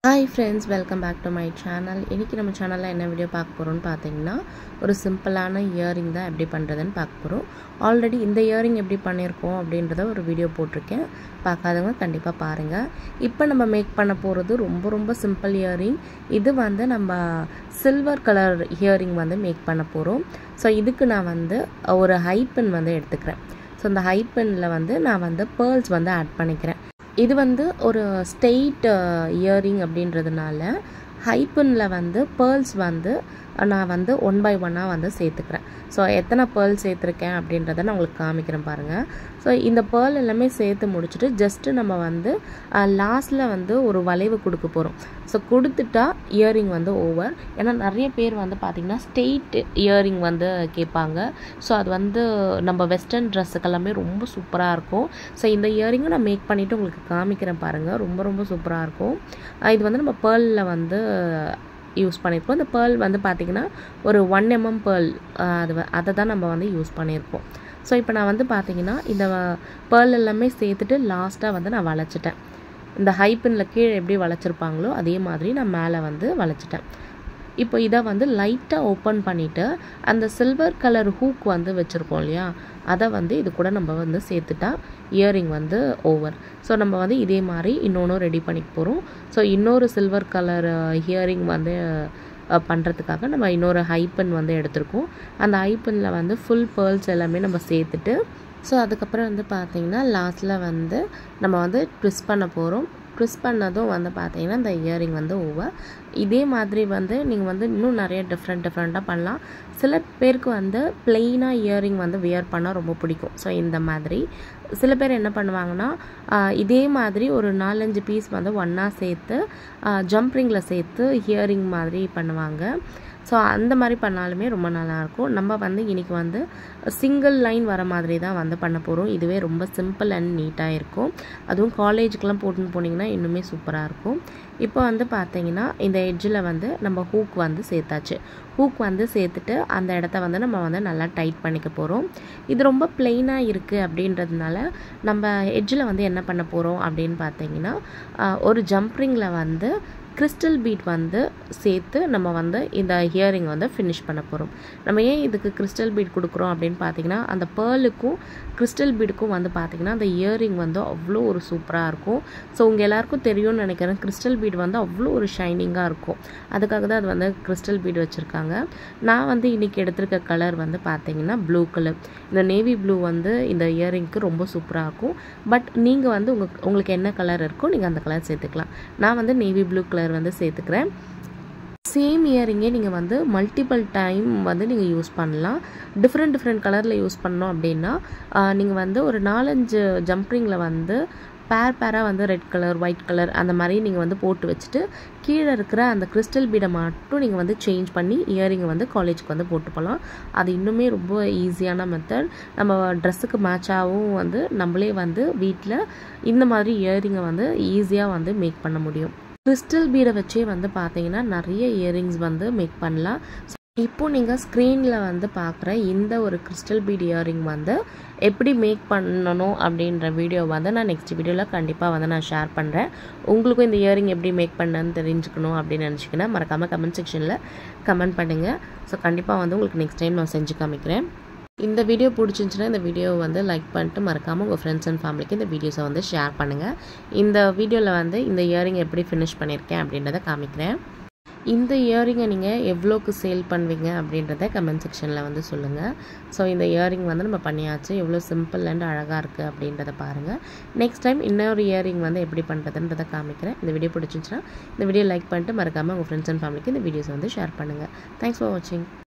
Hi friends, welcome back to my channel. இன்னைக்கு நம்ம சேனல்ல என்ன வீடியோ பார்க்க போறோம்னு பாத்தீங்கன்னா ஒரு சிம்பிளான இயரிங் தான் எப்படி பண்றதுன்னு பார்க்க போறோம். ஆல்ரெடி இந்த இயரிங் எப்படி பண்ணிருக்கோம் அப்படிங்கறத ஒரு வீடியோ போட்டுருக்கேன். பார்க்காதவங்க கண்டிப்பா பாருங்க. இப்போ நம்ம மேக் பண்ண போறது ரொம்ப சிம்பிள் இயரிங். இது வந்து நம்ம சில்வர் கலர் இயரிங் வந்து மேக் பண்ண போறோம். சோ இதுக்கு நான் வந்து ஒரு ஹை பின் வந்து எடுத்துக்கிறேன். சோ இந்த ஹை பின்ல வந்து நான் வந்து pearls வந்து ஆட் பண்ணிக்கிறேன். இது வந்து ஒரு ஸ்ட்ரெயிட் இயரிங் அப்படின்றதுனால ஹை பின்ல வந்து pearls வந்து நான் வந்து 1 by 1 வந்து சேர்த்துக்கிறேன். ஸோ எத்தனை pearls சேர்த்துருக்கேன் அப்படின்றத நான் உங்களுக்கு காமிக்கிறேன் பாருங்கள். ஸோ இந்த pearl எல்லாமே சேர்த்து முடிச்சுட்டு ஜஸ்ட்டு நம்ம வந்து லாஸ்ட்டில் வந்து ஒரு வளைவு கொடுக்க போகிறோம். ஸோ கொடுத்துட்டா இயரிங் வந்து ஓவர். ஏன்னா நிறைய பேர் வந்து பார்த்திங்கன்னா ஸ்ட்ரெயிட் இயரிங் வந்து கேட்பாங்க. ஸோ அது வந்து நம்ம வெஸ்டர்ன் ட்ரெஸ்ஸுக்கெல்லாமே ரொம்ப சூப்பராக இருக்கும். ஸோ இந்த இயரிங்கும் நான் மேக் பண்ணிவிட்டு உங்களுக்கு காமிக்கிறேன் பாருங்கள். ரொம்ப சூப்பராக இருக்கும். இது வந்து நம்ம பேர்லில் வந்து யூஸ் பண்ணியிருக்கோம். இந்த பேர்ல் வந்து பார்த்திங்கன்னா ஒரு 1 mm பேர்ல் அதை தான் நம்ம வந்து யூஸ் பண்ணியிருக்கோம். ஸோ இப்போ நான் வந்து பார்த்திங்கன்னா இந்த பேர்ல் எல்லாமே சேர்த்துட்டு லாஸ்ட்டாக வந்து நான் வளைச்சிட்டேன். இந்த ஹை பின்னில் கீழே எப்படி வளைச்சிருப்பாங்களோ அதே மாதிரி நான் மேலே வந்து வளைச்சிட்டேன். இப்போ இதை வந்து லைட்டாக ஓப்பன் பண்ணிவிட்டு அந்த சில்வர் கலர் ஹூக் வந்து வச்சுருக்கோம் இல்லையா, அதை வந்து இது கூட நம்ம வந்து சேர்த்துட்டா இயரிங் வந்து ஓவர். ஸோ நம்ம வந்து இதே மாதிரி இன்னொன்று ரெடி பண்ணிக்க போகிறோம். ஸோ இன்னொரு சில்வர் கலர் இயரிங் வந்து பண்ணுறதுக்காக நம்ம இன்னொரு ஹைப்பன் வந்து எடுத்திருக்கோம். அந்த ஹைப்பனில் வந்து ஃபுல் pearls எல்லாமே நம்ம சேர்த்துட்டு ஸோ அதுக்கப்புறம் வந்து பார்த்திங்கன்னா லாஸ்ட்டில் வந்து நம்ம வந்து ட்விஸ்ட் பண்ண போகிறோம். ட்விஸ்ட் பண்ணதும் வந்து பார்த்திங்கன்னா இந்த இயரிங் வந்து ஓவர். இதே மாதிரி வந்து நீங்கள் வந்து இன்னும் நிறைய டிஃப்ரெண்ட்டாக பண்ணலாம். சில பேருக்கு வந்து பிளெயினாக இயரிங் வந்து வியர் பண்ணால் ரொம்ப பிடிக்கும். ஸோ இந்த மாதிரி சில பேர் என்ன பண்ணுவாங்கன்னா இதே மாதிரி ஒரு 4-5 பீஸ் வந்து ஒன்றா சேர்த்து ஜம்ப்ரிங்கில் சேர்த்து இயரிங் மாதிரி பண்ணுவாங்க. ஸோ அந்த மாதிரி பண்ணாலுமே ரொம்ப நல்லாயிருக்கும். நம்ம வந்து இன்றைக்கி வந்து சிங்கிள் லைன் வர மாதிரி தான் வந்து பண்ண போகிறோம். இதுவே ரொம்ப சிம்பிள் அண்ட் நீட்டாக இருக்கும். அதுவும் காலேஜுக்கெலாம் போட்டுன்னு போனீங்கன்னா இன்னுமே சூப்பராக இருக்கும். இப்போ வந்து பார்த்தீங்கன்னா இந்த எட்ஜில் வந்து நம்ம ஹூக் வந்து சேர்த்தாச்சு. ஹூக் வந்து சேர்த்துட்டு அந்த இடத்த வந்து நம்ம வந்து நல்லா டைட் பண்ணிக்க போகிறோம். இது ரொம்ப பிளெயினாக இருக்குது அப்படின்றதுனால நம்ம எட்ஜில் வந்து என்ன பண்ண போகிறோம் அப்படின்னு பார்த்தீங்கன்னா ஒரு ஜம்ப்ரிங்கில் வந்து கிறிஸ்டல் பீட் வந்து சேர்த்து நம்ம வந்து இந்த இயரிங் வந்து ஃபினிஷ் பண்ண போகிறோம். நம்ம ஏன் இதுக்கு கிறிஸ்டல் பீட் கொடுக்குறோம் அப்படின்னு பார்த்தீங்கன்னா அந்த பேர்லுக்கும் கிறிஸ்டல் பீடுக்கும் வந்து பார்த்திங்கன்னா அந்த இயரிங் வந்து அவ்வளோ ஒரு சூப்பராக இருக்கும். ஸோ உங்கள் எல்லாருக்கும் தெரியும்னு நினைக்கிறேன். கிறிஸ்டல் பீட் வந்து அவ்வளோ ஒரு ஷைனிங்காக இருக்கும். அதுக்காக தான் அது வந்து கிறிஸ்டல் பீட் வச்சுருக்காங்க. நான் வந்து இன்றைக்கி எடுத்திருக்க கலர் வந்து பார்த்திங்கன்னா ப்ளூ கலர். இந்த நேவி ப்ளூ வந்து இந்த இயரிங்க்கு ரொம்ப சூப்பராக இருக்கும். பட் நீங்கள் வந்து உங்களுக்கு என்ன கலர் இருக்கோ நீங்கள் அந்த கலர் சேர்த்துக்கலாம். நான் வந்து நேவி ப்ளூ கலர் வந்து சேர்த்துக்கிறேன். சேம் இயரிங்கே நீங்கள் வந்து மல்டிபிள் டைம் வந்து நீங்கள் யூஸ் பண்ணலாம். டிஃப்ரெண்ட் கலரில் யூஸ் பண்ணோம் அப்படின்னா நீங்கள் வந்து ஒரு 4-5 ஜம்ப்ரிங்கில் வந்து பேராக வந்து ரெட் கலர் ஒயிட் கலர் அந்த மாதிரி நீங்கள் வந்து போட்டு வச்சுட்டு கீழே இருக்கிற அந்த கிறிஸ்டல் பீடை மட்டும் நீங்கள் வந்து சேஞ்ச் பண்ணி இயரிங்கை வந்து காலேஜுக்கு வந்து போட்டு போகலாம். அது இன்னுமே ரொம்ப ஈஸியான மெத்தட். நம்ம ட்ரெஸ்ஸுக்கு மேட்சாகவும் வந்து நம்மளே வந்து வீட்டில் இந்த மாதிரி இயரிங்கை வந்து ஈஸியாக வந்து மேக் பண்ண முடியும். கிறிஸ்டல் பீடை வச்சே வந்து பார்த்தீங்கன்னா நிறைய இயரிங்ஸ் வந்து மேக் பண்ணலாம். இப்போ நீங்கள் ஸ்க்ரீனில் வந்து பார்க்குற இந்த ஒரு கிறிஸ்டல் பீட் இயரிங் வந்து எப்படி மேக் பண்ணணும் அப்படின்ற வீடியோ வந்து நான் நெக்ஸ்ட் வீடியோவில் கண்டிப்பாக வந்து நான் ஷேர் பண்ணுறேன். உங்களுக்கும் இந்த இயரிங் எப்படி மேக் பண்ணணும்னு தெரிஞ்சுக்கணும் அப்படின்னு நினச்சிங்கன்னா மறக்காமல் கமெண்ட் செக்ஷனில் கமெண்ட் பண்ணுங்கள். ஸோ கண்டிப்பாக வந்து உங்களுக்கு நெக்ஸ்ட் டைம் நான் செஞ்சு காமிக்கிறேன். இந்த வீடியோ பிடிச்சிருந்துச்சுன்னா இந்த வீடியோவை வந்து லைக் பண்ணிட்டு மறக்காமல் உங்கள் ஃப்ரெண்ட்ஸ் அண்ட் ஃபேமிலிக்கு இந்த வீடியோஸை வந்து ஷேர் பண்ணுங்கள். இந்த வீடியோவில் வந்து இந்த இயரிங் எப்படி ஃபினிஷ் பண்ணியிருக்கேன் அப்படின்றத காமிக்கிறேன். இந்த இயரிங்கை நீங்கள் எவ்வளோக்கு சேல் பண்ணுவீங்க அப்படின்றத கமெண்ட் செக்ஷனில் வந்து சொல்லுங்கள். ஸோ இந்த இயரிங் வந்து நம்ம பண்ணியாச்சு. எவ்வளோ சிம்பிள் அண்ட் அழகாக இருக்குது அப்படின்றத பாருங்கள். நெக்ஸ்ட் டைம் இன்னொரு இயரிங் வந்து எப்படி பண்ணுறதுன்றதை காமிக்கிறேன். இந்த வீடியோ பிடிச்சிருந்துச்சுன்னா இந்த வீடியோ லைக் பண்ணிட்டு மறக்காமல் உங்கள் ஃப்ரெண்ட்ஸ் அண்ட் ஃபேமிலிக்கு இந்த வீடியோஸை வந்து ஷேர் பண்ணுங்கள். தேங்க்ஸ் ஃபார் வாட்சிங்.